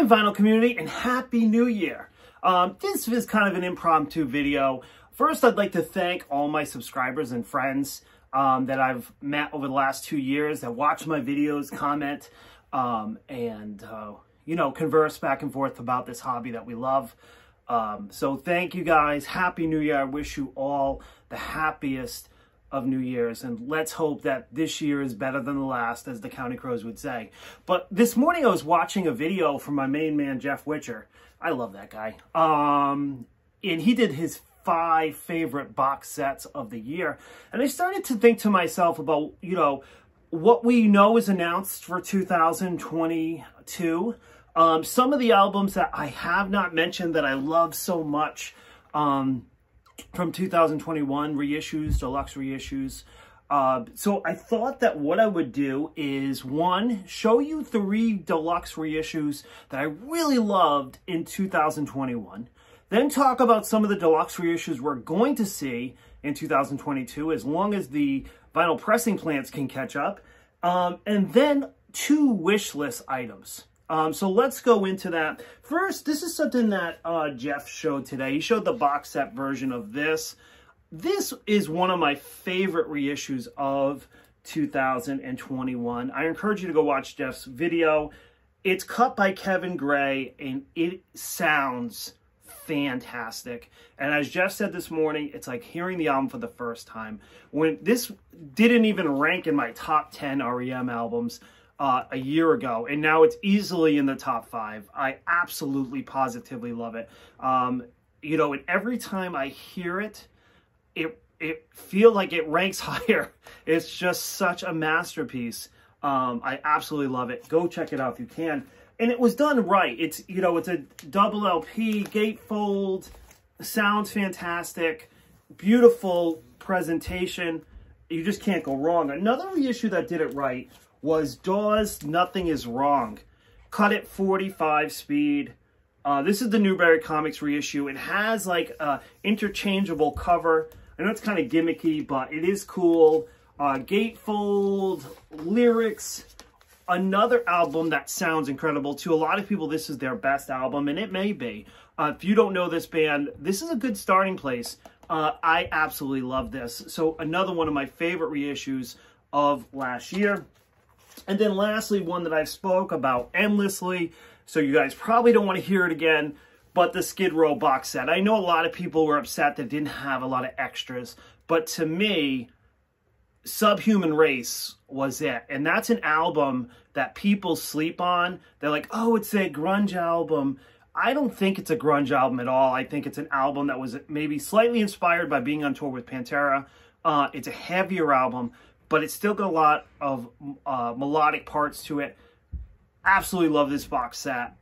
morning, vinyl community, and Happy New Year. This is kind of an impromptu video. First, I'd like to thank all my subscribers and friends that I've met over the last 2 years that watch my videos, comment, and converse back and forth about this hobby that we love. So thank you guys. Happy New Year. I wish you all the happiest of New Year's, and let's hope that this year is better than the last, as the County Crows would say. But this morning I was watching a video from my main man, Jeff Witcher. I love that guy. And he did his 5 favorite box sets of the year. And I started to think to myself about, what we know is announced for 2022. Some of the albums that I have not mentioned that I love so much, from 2021 reissues, deluxe reissues. So I thought that what I would do is, one, show you 3 deluxe reissues that I really loved in 2021. Then talk about some of the deluxe reissues we're going to see in 2022, as long as the vinyl pressing plants can catch up. And then 2 wish list items. So let's go into that. First, this is something that Jeff showed today. He showed the box set version of this. This is one of my favorite reissues of 2021. I encourage you to go watch Jeff's video. It's cut by Kevin Gray, and it sounds fantastic. And as Jeff said this morning, it's like hearing the album for the first time. When this didn't even rank in my top 10 REM albums a year ago, and now it's easily in the top 5. I absolutely, positively love it. And every time I hear it, it feels like it ranks higher. It's just such a masterpiece. I absolutely love it. Go check it out if you can. And it was done right. It's, it's a double LP, gatefold, sounds fantastic, beautiful presentation. You just can't go wrong. Another reissue that did it right was Dawes Nothing Is Wrong. Cut at 45 speed. This is the Newberry Comics reissue. It has like a interchangeable cover. I know it's kind of gimmicky, but it is cool. Gatefold, lyrics. Another album that sounds incredible. To a lot of people, this is their best album, and it may be. If you don't know this band, this is a good starting place. I absolutely love this. So another one of my favorite reissues of last year. And then lastly, one that I've spoke about endlessly, so you guys probably don't want to hear it again, but the Skid Row box set. I know a lot of people were upset that didn't have a lot of extras, but to me, Subhuman Race was it. And that's an album that people sleep on. They're like, oh, it's a grunge album. I don't think it's a grunge album at all. I think it's an album that was maybe slightly inspired by being on tour with Pantera. It's a heavier album, but it's still got a lot of melodic parts to it. Absolutely love this box set.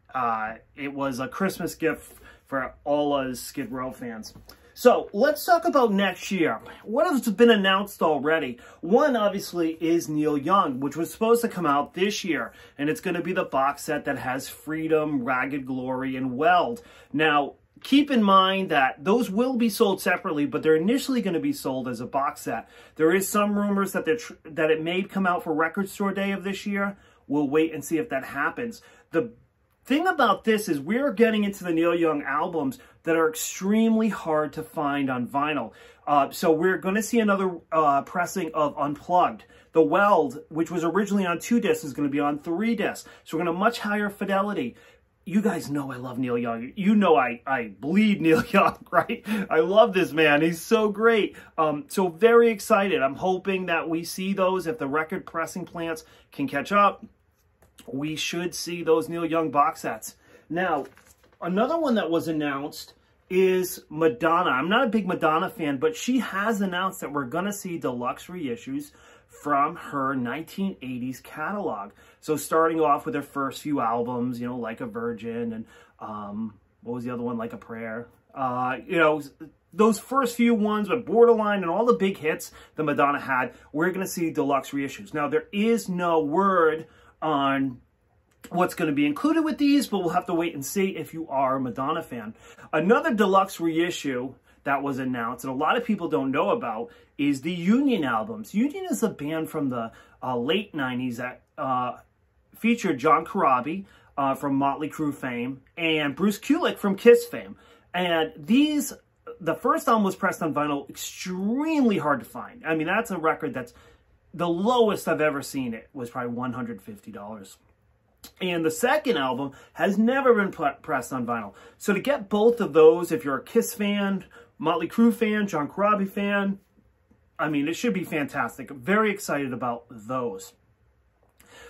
It was a Christmas gift for all us Skid Row fans. So let's talk about next year. What has been announced already? One, obviously, is Neil Young, which was supposed to come out this year. And it's going to be the box set that has Freedom, Ragged Glory, and Weld. Now, keep in mind that those will be sold separately, but they're initially going to be sold as a box set. There is some rumors that it may come out for Record Store Day of this year. We'll wait and see if that happens. The thing about this is we're getting into the Neil Young albums that are extremely hard to find on vinyl. So we're going to see another pressing of Unplugged. The Weld, which was originally on 2 discs, is going to be on 3 discs. So we're going to much higher fidelity. You guys know I love Neil Young. You know I bleed Neil Young, right? I love this man. He's so great. So very excited. I'm hoping that we see those. If the record pressing plants can catch up, we should see those Neil Young box sets. Now, another one that was announced is Madonna. I'm not a big Madonna fan, but she has announced that we're going to see deluxe reissues from her 1980s catalog. So starting off with her first few albums, Like a Virgin, and what was the other one, Like a Prayer? Those first few ones with Borderline and all the big hits that Madonna had, we're going to see deluxe reissues. Now, there is no word on what's going to be included with these, but we'll have to wait and see if you are a Madonna fan. Another deluxe reissue that was announced, and a lot of people don't know about, is the Union albums. Union is a band from the late 90s that featured John Corabi, from Motley Crue fame, and Bruce Kulick from Kiss fame. And the first album was pressed on vinyl, extremely hard to find. I mean, that's a record that's the lowest I've ever seen it was probably $150. And the second album has never been pressed on vinyl. So to get both of those, if you're a Kiss fan, Motley Crue fan, John Corabi fan, I mean, it should be fantastic. Very excited about those.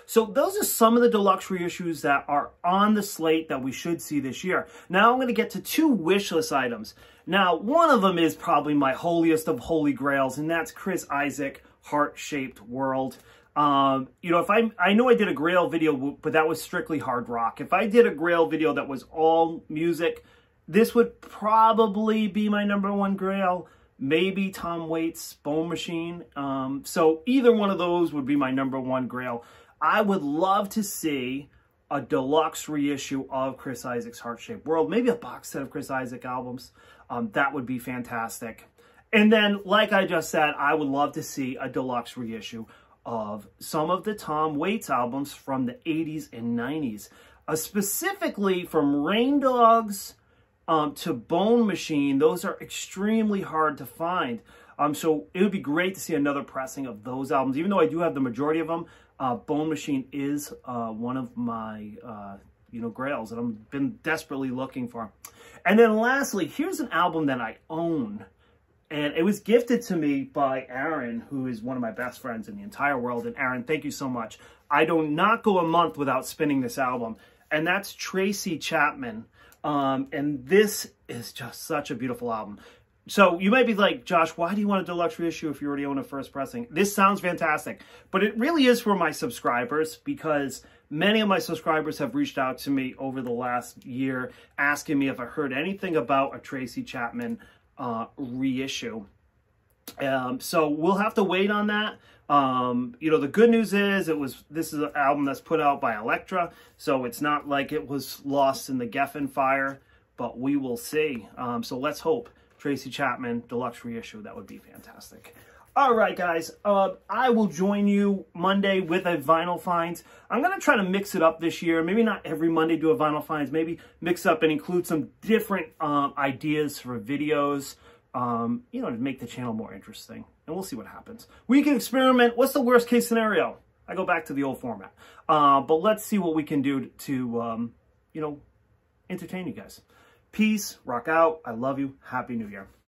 So those are some of the deluxe reissues that are on the slate that we should see this year. Now I'm going to get to two wish list items. Now, one of them is probably my holiest of holy grails, and that's Chris Isaak, Heart-Shaped World. You know, I know I did a Grail video, but that was strictly hard rock. If I did a Grail video that was all music, this would probably be my #1 Grail. Maybe Tom Waits' Bone Machine. So either one of those would be my #1 Grail. I would love to see a deluxe reissue of Chris Isaak's Heart-Shaped World. Maybe a box set of Chris Isaak albums. That would be fantastic. And then, like I just said, I would love to see a deluxe reissue of some of the Tom Waits albums from the 80s and 90s. Specifically from Rain Dogs to Bone Machine. Those are extremely hard to find. So it would be great to see another pressing of those albums. Even though I do have the majority of them, Bone Machine is one of my, grails that I've been desperately looking for. And then lastly, here's an album that I own. And it was gifted to me by Aaron, who is one of my best friends in the entire world. And Aaron, thank you so much. I do not go a month without spinning this album. And that's Tracy Chapman. And this is just such a beautiful album. So you might be like, Josh, why do you want a deluxe reissue if you already own a first pressing? This sounds fantastic, but it really is for my subscribers, because many of my subscribers have reached out to me over the last year asking me if I heard anything about a Tracy Chapman reissue. So we'll have to wait on that. The good news is this is an album that's put out by Elektra, so it's not like it was lost in the Geffen fire, but we will see. So let's hope. Tracy Chapman deluxe reissue, that would be fantastic. All right, guys, I will join you Monday with a vinyl finds. I'm going to try to mix it up this year. Maybe not every Monday do a vinyl finds. Maybe mix up and include some different ideas for videos, to make the channel more interesting. And we'll see what happens. We can experiment. What's the worst case scenario? I go back to the old format. But let's see what we can do to, entertain you guys. Peace, rock out. I love you. Happy New Year.